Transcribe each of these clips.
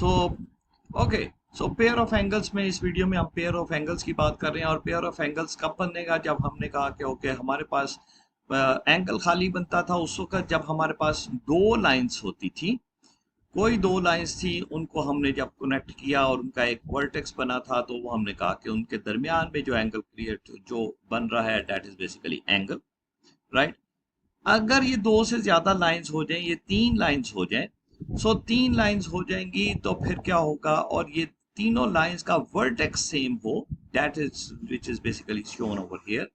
So okay, so pair of angles में इस video में हम पेयर ऑफ एंगल्स की बात कर रहे हैं। और पेयर ऑफ एंगल्स कब बनेगा? जब हमने कहा कि ओके हमारे पास एंगल खाली बनता था उस वक्त जब हमारे पास दो लाइंस होती थी। कोई दो लाइंस थी, उनको हमने जब कनेक्ट किया और उनका एक वर्टेक्स बना था, तो वो हमने कहा कि उनके दरमियान में जो एंगल क्रिएट जो बन रहा है that is basically angle, right. अगर ये दो से ज्यादा लाइंस हो जाएं, ये तीन लाइंस हो जाएं, सो तीन लाइंस हो जाएंगी तो फिर क्या होगा? और ये तीनों लाइंस का वर्टेक्स सेम हो, that is which is basically shown over here,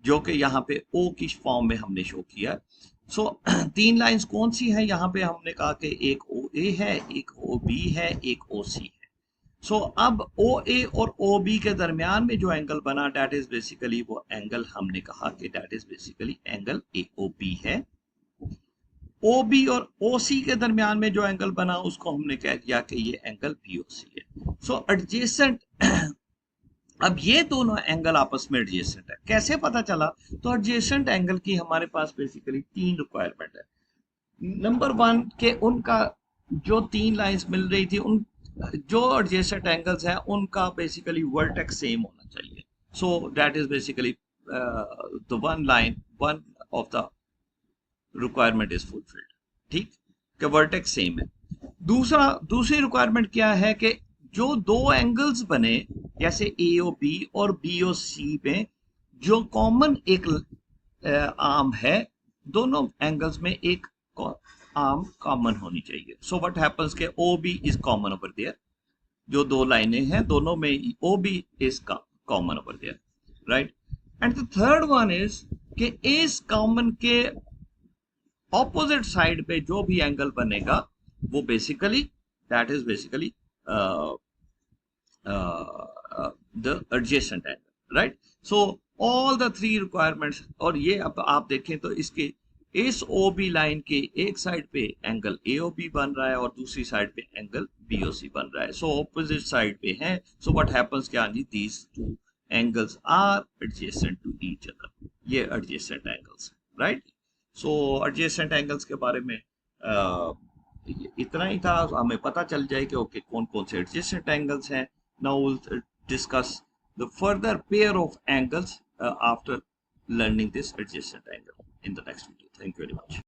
जो कि यहाँ पे ओ की फॉर्म में हमने शो किया। सो तीन लाइंस कौन सी है? यहाँ पे हमने कहा कि एक ओ ए है, एक ओ बी है, एक ओ सी है। सो अब ओ ए और ओ बी के दरमियान में जो एंगल बना दैट इज बेसिकली वो एंगल हमने कहा कि that is basically angle A O B है। ओ बी और ओ सी के दरमियान में जो एंगल बना उसको हमने कह दिया कि ये एंगल बी ओ सी है। सो एडजेसेंट अब ये दोनों एंगल आपस में एडजेसेंट है, कैसे पता चला? तो एडजेसेंट एंगल की हमारे पास बेसिकली तीन रिक्वायरमेंट है। नंबर वन के उनका जो तीन लाइंस मिल रही थी, उन जो एडजेसेंट एंगल्स हैं उनका बेसिकली वर्टेक्स सेम होना चाहिए। So that is basically the one line, one of the requirement is fulfilled, ठीक, कि वर्टेक्स सेम है। दूसरी रिक्वायरमेंट क्या है कि जो दो एंगल्स बने जैसे ए ओ बी और बी ओ सी में जो कॉमन एक आर्म है, दोनों एंगल्स में एक आर्म कॉमन होनी चाहिए। सो व्हाट हैपेंस के O B is common over there, जो दो लाइनें हैं दोनों में O B is common over there, right. And the third one is कि इस कॉमन के ऑपोजिट साइड पे जो भी एंगल बनेगा वो basically that is basically the adjacent angle, right? So all the three requirements, और ये अब आप देखें तो इसके इस OB लाइन के एक साइड पे एंगल AOB बन रहा है और दूसरी साइड पे एंगल BOC बन रहा है। सो ऑपोजिट साइड पे है। सो व्हाट हैपेंस क्या जी, these two angles are adjacent to each other. ये adjacent angles, right. So adjacent angles के बारे में इतना ही था, हमें पता चल जाए कि ओके कौन कौन से एडजेसेंट एंगल्स हैं। Now we'll discuss the further pair of angles after learning this adjacent angle in the next video. Thank you very much.